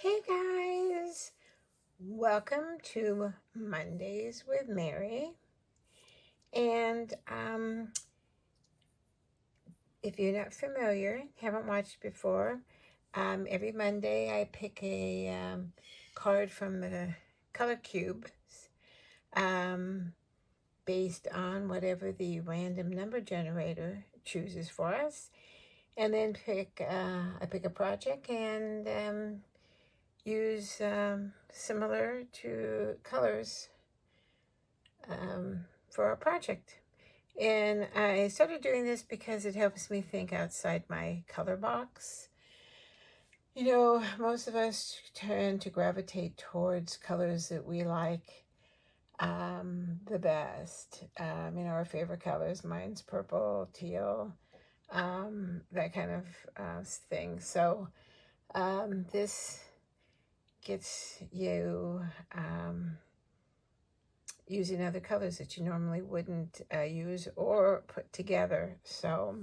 Hey guys, welcome to Mondays with Mary. And if you're not familiar, haven't watched before, every Monday I pick a card from the color cubes based on whatever the random number generator chooses for us. And then I pick a project and use similar to colors for our project. And I started doing this because it helps me think outside my color box. You know, most of us tend to gravitate towards colors that we like the best. Our favorite colors, mine's purple, teal, that kind of thing. So this gets you using other colors that you normally wouldn't use or put together. So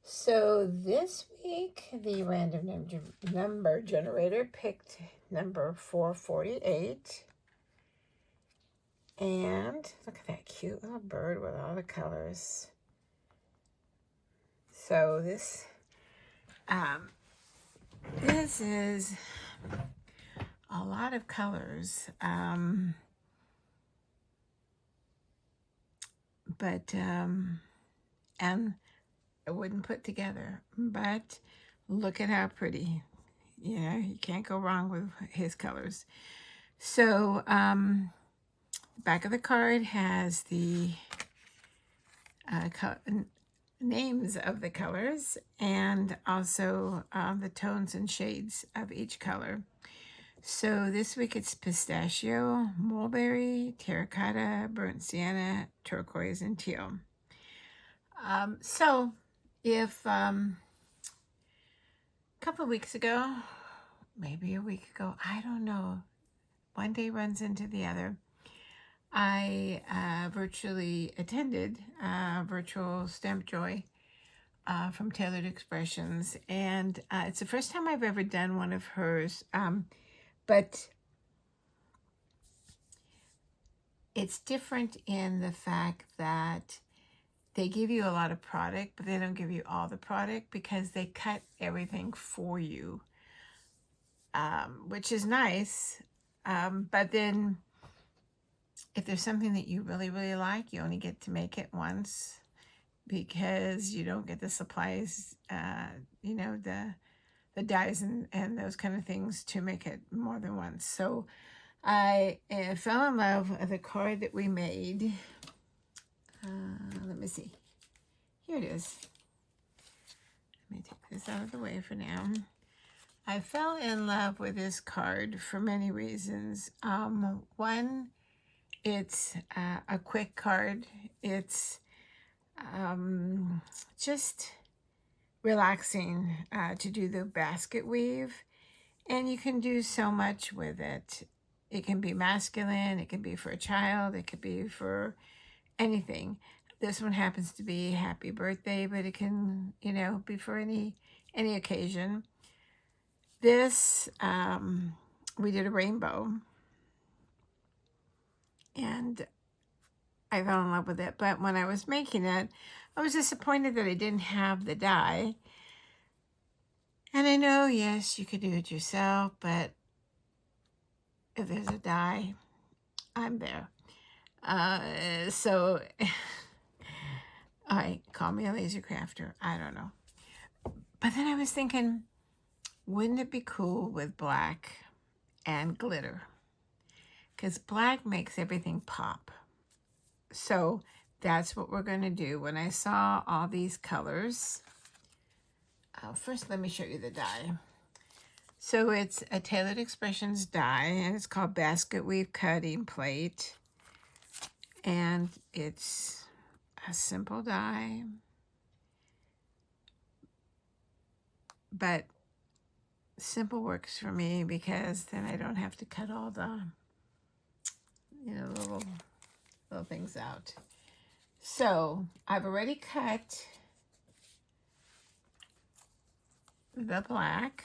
this week, the random number generator picked number 448. And look at that cute little bird with all the colors. So this is a lot of colors. And I wouldn't put together, but look at how pretty. You can't go wrong with his colors. So back of the card has the names of the colors and also the tones and shades of each color. So this week it's pistachio, mulberry, terracotta, burnt sienna, turquoise, and teal. So if a couple of weeks ago, maybe a week ago, I don't know, one day runs into the other, I virtually attended Virtual Stamp Joy from Taylored Expressions, and it's the first time I've ever done one of hers, but it's different in the fact that they give you a lot of product, but they don't give you all the product because they cut everything for you, which is nice. But then if there's something that you really, really like, you only get to make it once because you don't get the supplies, the dyes and those kind of things to make it more than once. So I fell in love with the card that we made. Let me see. Here it is. Let me take this out of the way for now. I fell in love with this card for many reasons. One, it's a quick card. It's just relaxing to do the basket weave, and you can do so much with it. It can be masculine, it can be for a child, it could be for anything. This one happens to be happy birthday, but it can, be for any occasion. This, we did a rainbow, and I fell in love with it. But when I was making it, I was disappointed that I didn't have the die. And I know, yes, you could do it yourself, but if there's a die, I'm there. So, all right, call me a laser crafter. I don't know. But then I was thinking, wouldn't it be cool with black and glitter? Because black makes everything pop. So that's what we're going to do. When I saw all these colors, first let me show you the die. So it's a Taylored Expressions die, and it's called Basketweave Cutting Plate. And it's a simple die, but simple works for me because then I don't have to cut all the, little things out. So I've already cut the black.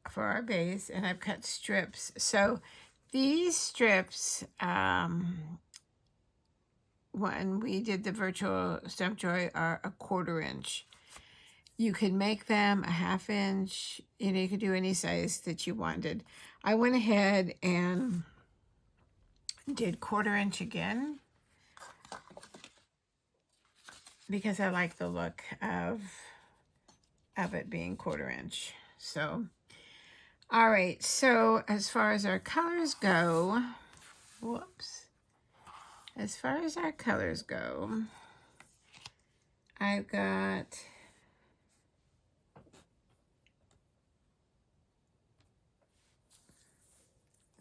for our base, and I've cut strips. So these strips, when we did the virtual stump joy, are a 1/4 inch. You could make them a 1/2 inch. You know, you could do any size that you wanted. I went ahead and did 1/4 inch again because I like the look of it being 1/4 inch. So, all right. So as far as our colors go, whoops. As far as our colors go, I've got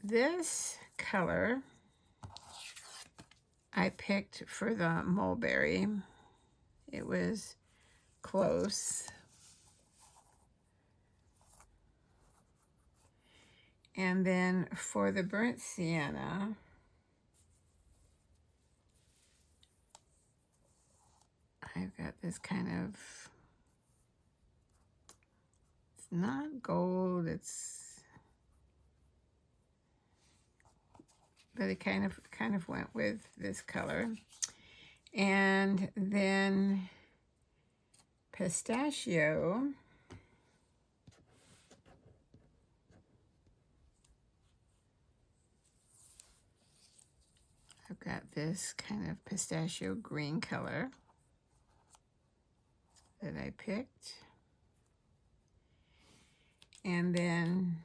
this color I picked for the mulberry. It was close. And then for the burnt sienna, I've got this kind of, it's not gold, but it kind of went with this color. And then pistachio, I've got this kind of pistachio green color that I picked. And then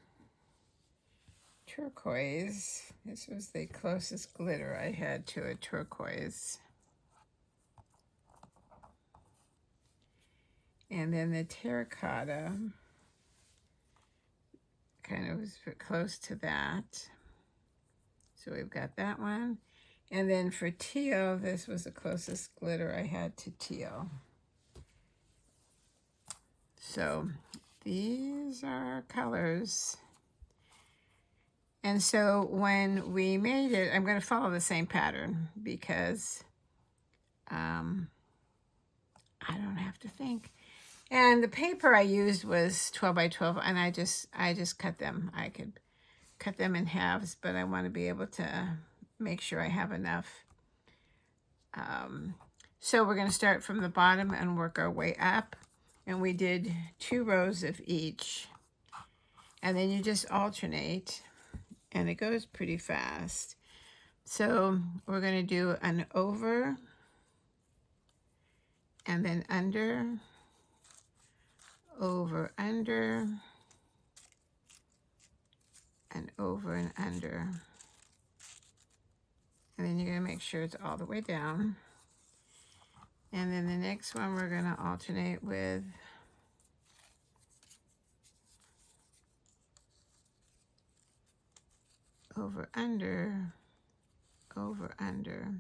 turquoise. This was the closest glitter I had to a turquoise. And then the terracotta kind of was close to that. So we've got that one. And then for teal, this was the closest glitter I had to teal. So these are colors. And so when we made it, I'm going to follow the same pattern because I don't have to think. And the paper I used was 12 by 12, and I just cut them. I could cut them in halves, but I want to be able to make sure I have enough. So we're going to start from the bottom and work our way up. And we did 2 rows of each. And then you just alternate, and it goes pretty fast. So we're going to do an over, and then under, over, under, and over and under. And then you're going to make sure it's all the way down. And then the next one we're going to alternate with over, under, over, under.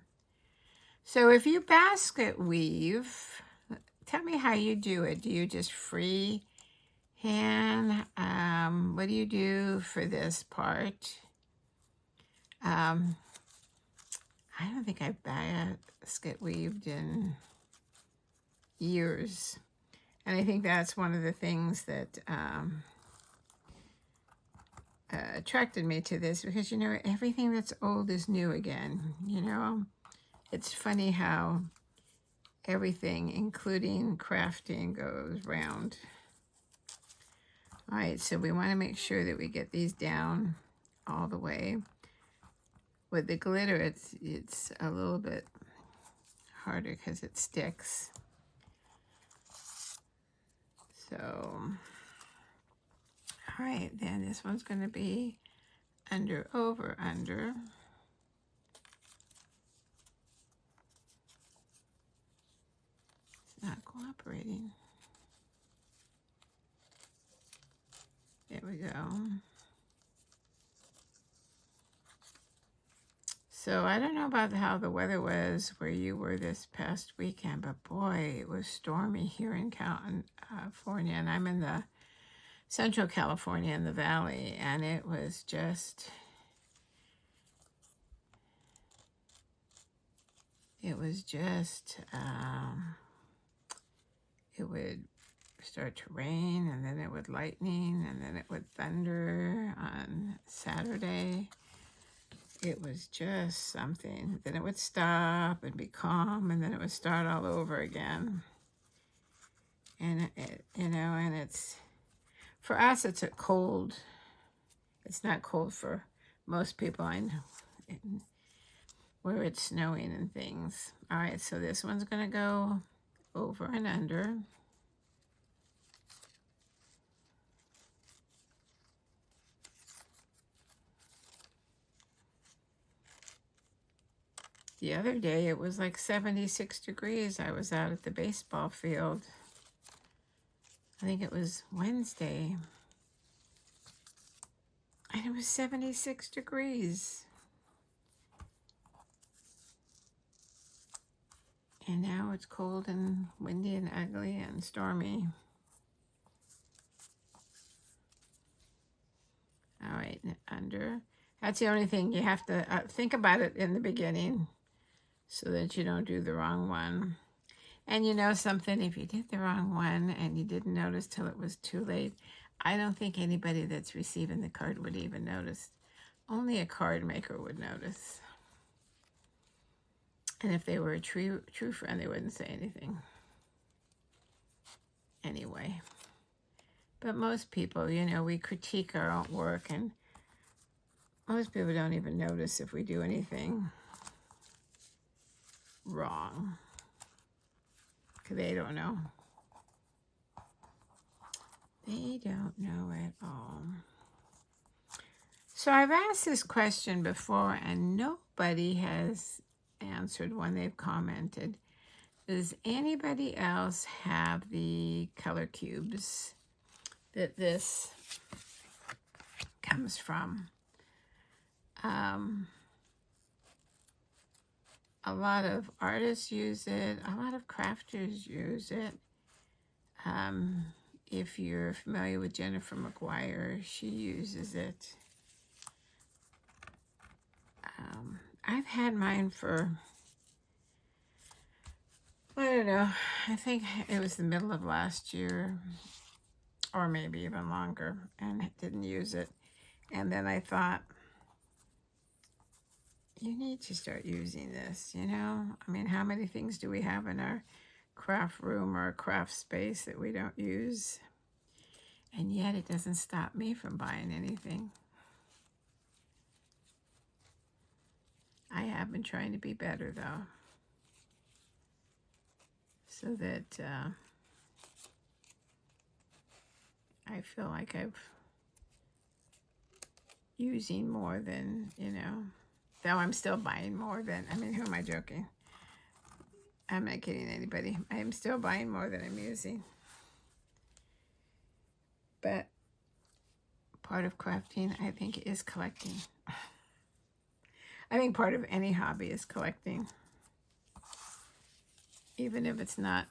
So if you basket weave, tell me how you do it. Do you just free hand? What do you do for this part? I don't think I've basket weaved in years. And I think that's one of the things that attracted me to this, because, you know, everything that's old is new again. You know, it's funny how everything, including crafting, goes round. All right, so we want to make sure that we get these down all the way. With the glitter, it's a little bit harder because it sticks. So, all right, then this one's going to be under, over, under. It's not cooperating. There we go. So I don't know about how the weather was where you were this past weekend, but boy, it was stormy here in California, and I'm in the Central California in the valley, and it was just, it would start to rain, and then it would lightning, and then it would thunder on Saturday. It was just something. Then it would stop and be calm, and then it would start all over again. And and it's, for us, it's a cold. It's not cold for most people I know, where it's snowing and things. All right, so this one's gonna go over and under. The other day, it was like 76 degrees. I was out at the baseball field. I think it was Wednesday. And it was 76 degrees. And now it's cold and windy and ugly and stormy. All right, under. That's the only thing you have to think about it in the beginning, so that you don't do the wrong one. And you know something, if you did the wrong one and you didn't notice till it was too late, I don't think anybody that's receiving the card would even notice. Only a card maker would notice. And if they were a true friend, they wouldn't say anything. Anyway. But most people, we critique our own work, and most people don't even notice if we do anything wrong, because they don't know. They don't know at all. So I've asked this question before, and nobody has answered when they've commented. Does anybody else have the color cubes that this comes from? A lot of artists use it. A lot of crafters use it. If you're familiar with Jennifer McGuire, she uses it. I've had mine for, I don't know, I think it was the middle of last year, or maybe even longer, and didn't use it. And then I thought, you need to start using this, I mean, how many things do we have in our craft room or craft space that we don't use? And yet it doesn't stop me from buying anything. I have been trying to be better, though, so that I feel like I'm using more than, though I'm still buying more than, who am I joking? I'm not kidding anybody. I am still buying more than I'm using. But part of crafting, I think, is collecting. I think part of any hobby is collecting. Even if it's not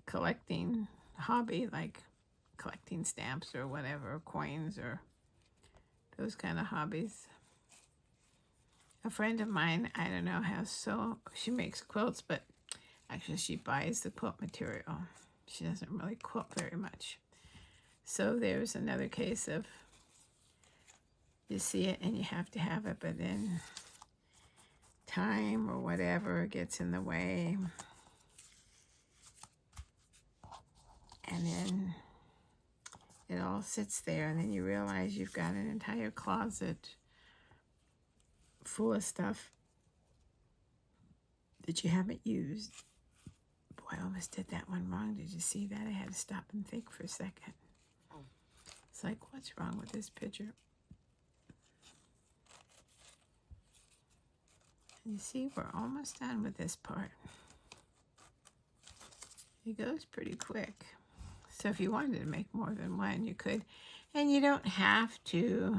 collecting hobby, like collecting stamps or whatever, or coins or those kind of hobbies. A friend of mine, I don't know how, she makes quilts, but actually she buys the quilt material. She doesn't really quilt very much. So there's another case of, you see it and you have to have it, but then time or whatever gets in the way. And then it all sits there, and then you realize you've got an entire closet full of stuff that you haven't used. Boy, I almost did that one wrong. Did you see that? I had to stop and think for a second. It's like, what's wrong with this picture? You see, we're almost done with this part. It goes pretty quick. So if you wanted to make more than one, you could. And you don't have to.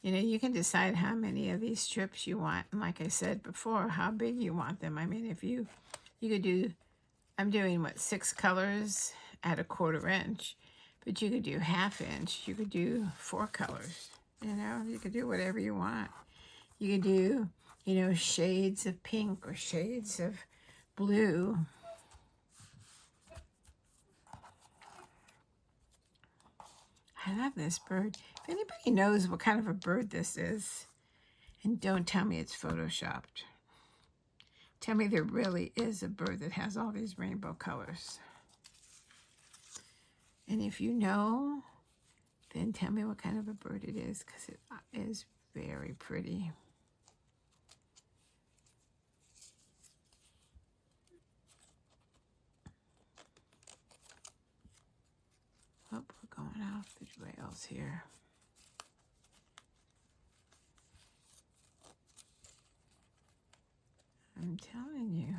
You can decide how many of these strips you want. And like I said before, how big you want them. I mean, if you could do, I'm doing, 6 colors at 1/4 inch. But you could do 1/2 inch. You could do 4 colors. You could do whatever you want. You could do, shades of pink or shades of blue. I love this bird. If anybody knows what kind of a bird this is, and don't tell me it's photoshopped. Tell me there really is a bird that has all these rainbow colors. And if you know, then tell me what kind of a bird it is, because it is very pretty. Oh, we're going off the rails here. I'm telling you,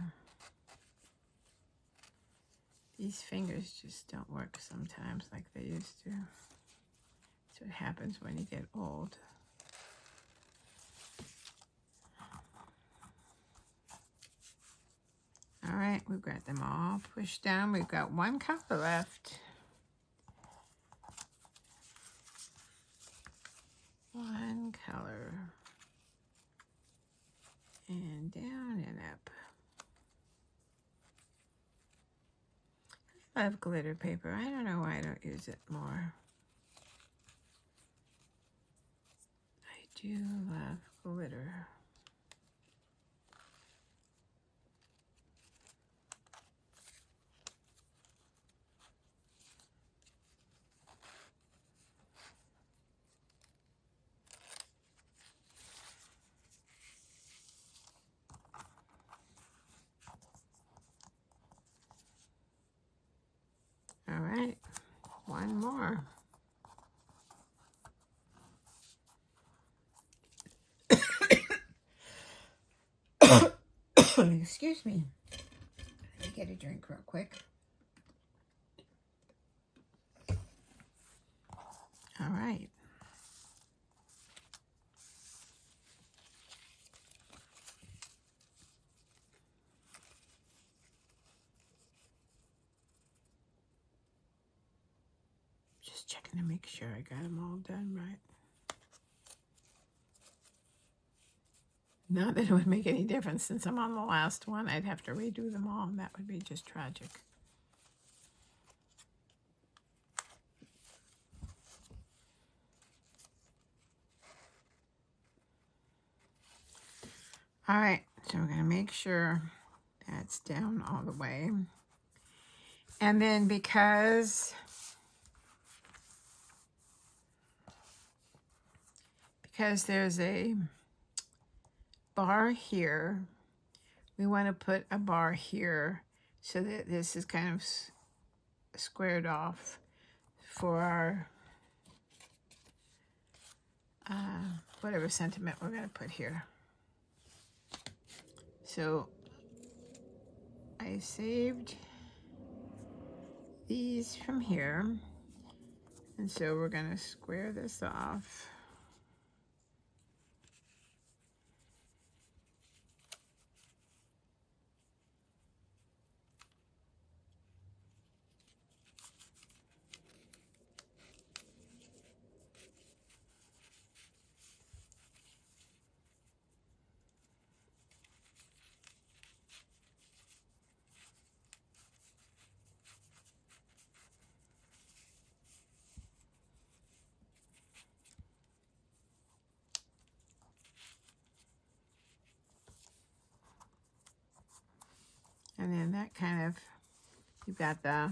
these fingers just don't work sometimes like they used to. That's what happens when you get old. All right, we've got them all pushed down. We've got one color left. One color. And down and up. I love glitter paper. I don't know why I don't use it more. I do love glitter. All right, one more. Excuse me. Let me get a drink real quick. All right. Just checking to make sure I got them all done right. Not that it would make any difference since I'm on the last one. I'd have to redo them all, and that would be just tragic. All right, so we're going to make sure that's down all the way. And then because there's a bar here, we want to put a bar here so that this is kind of squared off for our whatever sentiment we're going to put here. So I saved these from here, and so we're going to square this off. And then that kind of, you've got the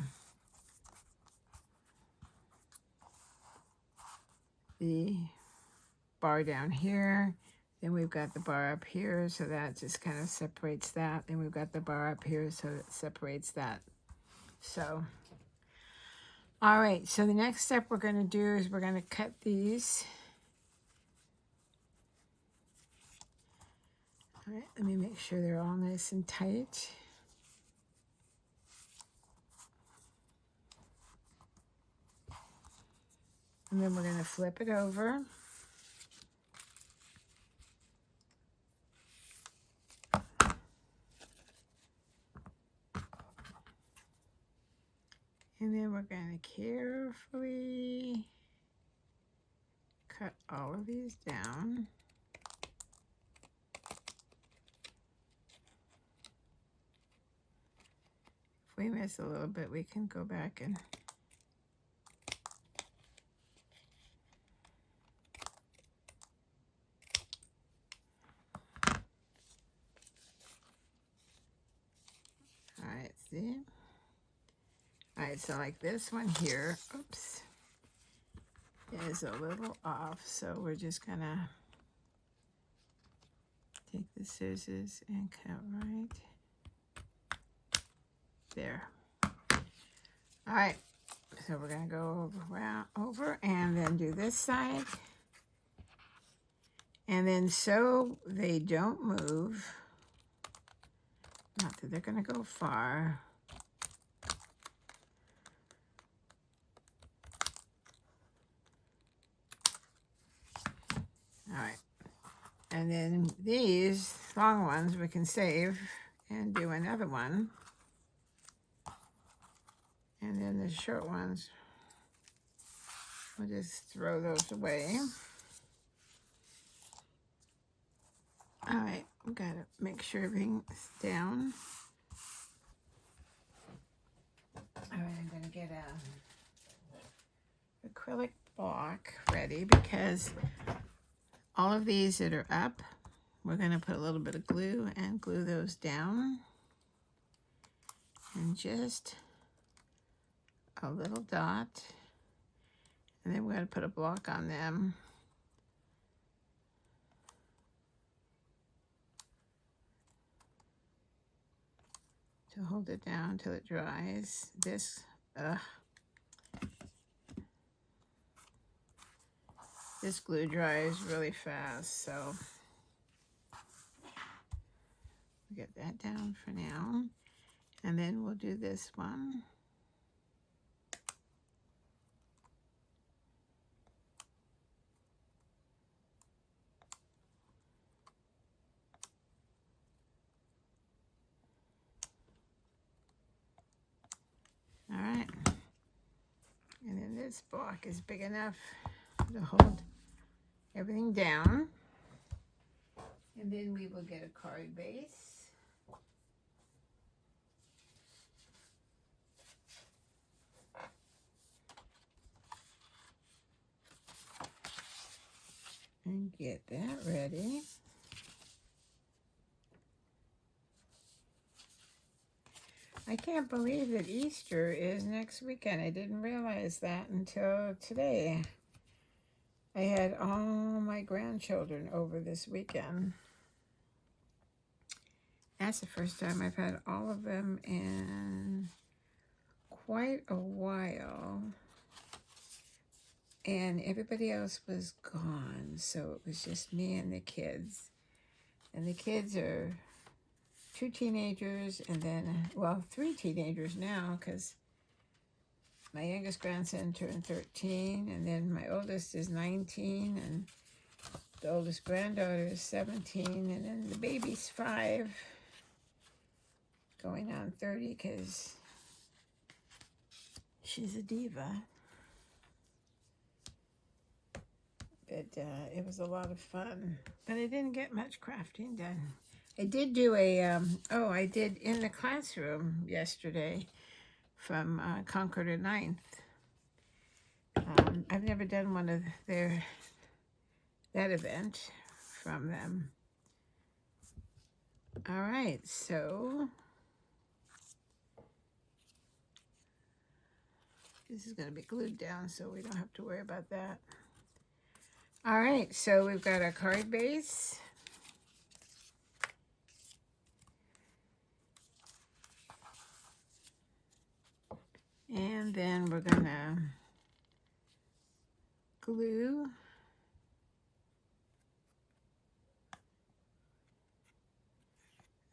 bar down here. Then we've got the bar up here, so that just kind of separates that. Then we've got the bar up here, so it separates that. So, all right, so the next step we're going to do is we're going to cut these. All right, let me make sure they're all nice and tight. And then we're going to flip it over. And then we're going to carefully cut all of these down. If we miss a little bit, we can go back and right, so like this one here, oops, is a little off, so we're just gonna take the scissors and cut right there. All right, so we're gonna go over and then do this side. And then so they don't move, not that they're gonna go far. All right, and then these long ones we can save and do another one. And then the short ones, we'll just throw those away. All right, we gotta make sure everything's down. All right, I'm gonna get a acrylic block ready because all of these that are up, we're gonna put a little bit of glue and glue those down. And just a little dot. And then we're gonna put a block on them. To hold it down till it dries. This glue dries really fast, so we'll get that down for now. And then we'll do this one. All right. And then this block is big enough to hold everything down. And then we will get a card base. And get that ready. I can't believe that Easter is next weekend. I didn't realize that until today. I had all my grandchildren over this weekend. That's the first time I've had all of them in quite a while. And everybody else was gone, so it was just me and the kids. And the kids are 2 teenagers and then, well, 3 teenagers now, because my youngest grandson turned 13, and then my oldest is 19, and the oldest granddaughter is 17, and then the baby's 5, going on 30, because she's a diva. But it was a lot of fun, but I didn't get much crafting done. I did do I did in the classroom yesterday from Concord to 9th. I've never done one of that event from them. All right, so this is going to be glued down, so we don't have to worry about that. All right, so we've got our card base. And then we're gonna glue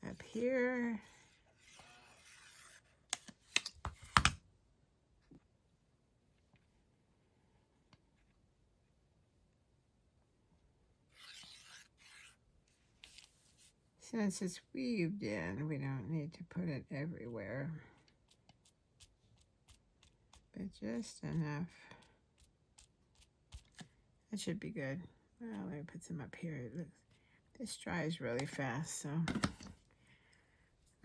up here. Since it's weaved in, we don't need to put it everywhere, but just enough. That should be good. Well, let me put some up here. This dries really fast, so.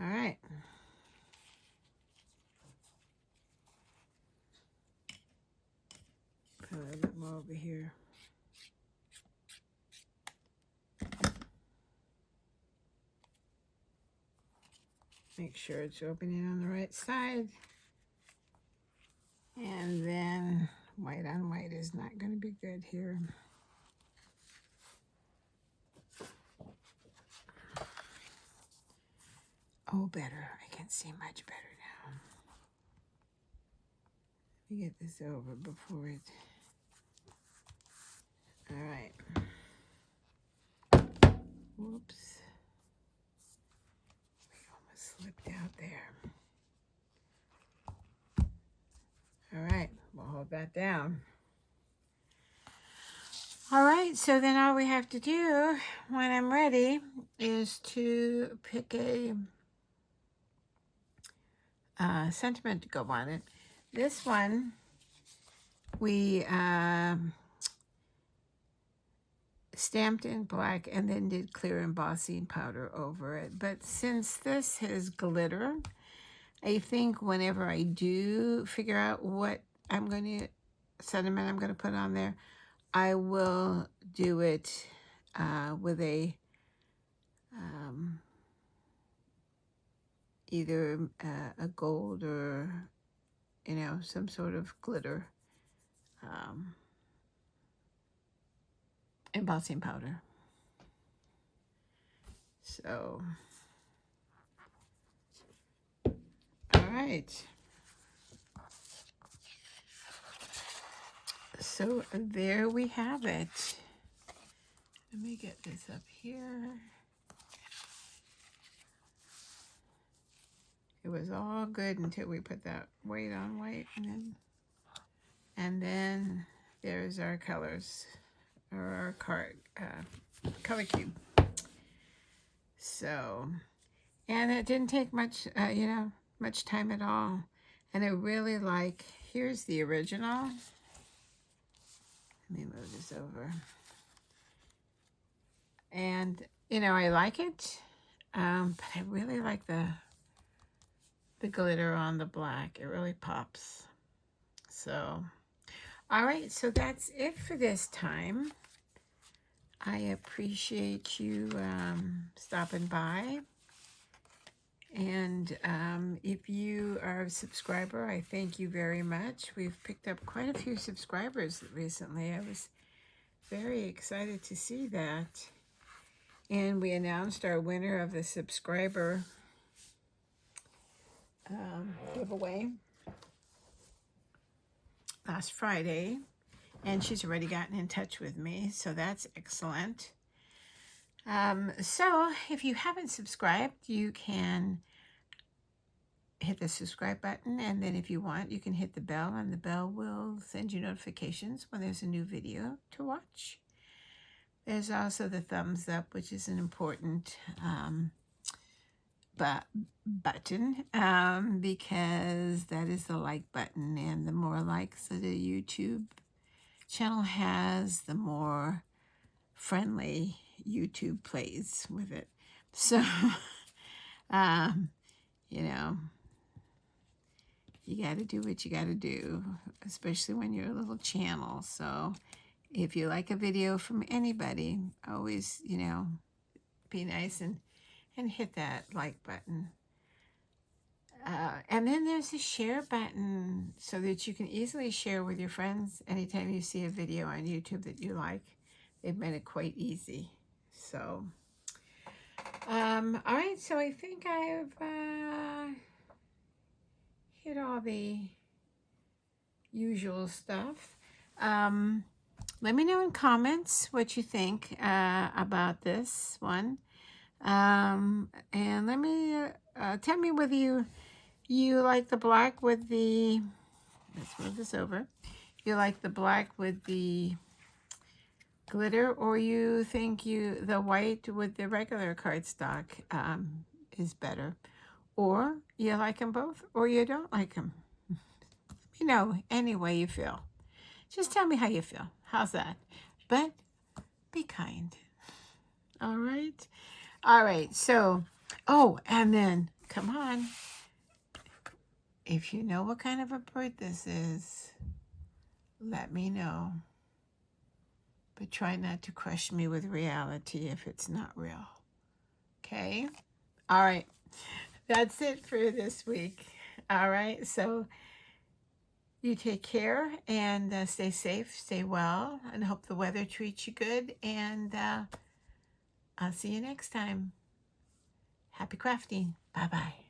All right. Put a little bit more over here. Make sure it's opening on the right side. And then white on white is not going to be good here. Oh, better. I can see much better now. Let me get this over before it... All right. Whoops. We almost slipped out there. All right, we'll hold that down. All right, so then all we have to do when I'm ready is to pick a sentiment to go on it. This one, we stamped in black and then did clear embossing powder over it. But since this has glitter, I think whenever I do figure out what sentiment I'm going to put on there, I will do it with a either a gold or, you know, some sort of glitter embossing powder. So, all right. So there we have it. Let me get this up here. It was all good until we put that white on white, and then there's our colors, or our color cube. So, and it didn't take much, much time at all. And I really like, here's the original. Let me move this over. And, I like it, but I really like the glitter on the black. It really pops. So, all right, so that's it for this time. I appreciate you stopping by. And if you are a subscriber, I thank you very much. We've picked up quite a few subscribers recently. I was very excited to see that. And we announced our winner of the subscriber giveaway last Friday. And she's already gotten in touch with me, so that's excellent. So if you haven't subscribed, you can hit the subscribe button, and then if you want, you can hit the bell, and the bell will send you notifications when there's a new video to watch. There's also the thumbs up, which is an important button because that is the like button, and the more likes that a YouTube channel has, the more friendly YouTube plays with it. So, you got to do what you got to do, especially when you're a little channel. So if you like a video from anybody, always, be nice and hit that like button. And then there's a share button so that you can easily share with your friends anytime you see a video on YouTube that you like. They've made it quite easy. So, all right, so I think I've hit all the usual stuff. Let me know in comments what you think about this one. And let me tell me whether you like the black with the, let's move this over. You like the black with the glitter, or you think the white with the regular cardstock is better, or you like them both, or you don't like them. Let me know any way you feel. Just tell me how you feel. How's that? But be kind. All right. All right. So, and then come on. If you know what kind of a bird this is, let me know. But try not to crush me with reality if it's not real. Okay? All right. That's it for this week. All right. So You take care and stay safe, stay well, and hope the weather treats you good. And I'll see you next time. Happy crafting. Bye-bye.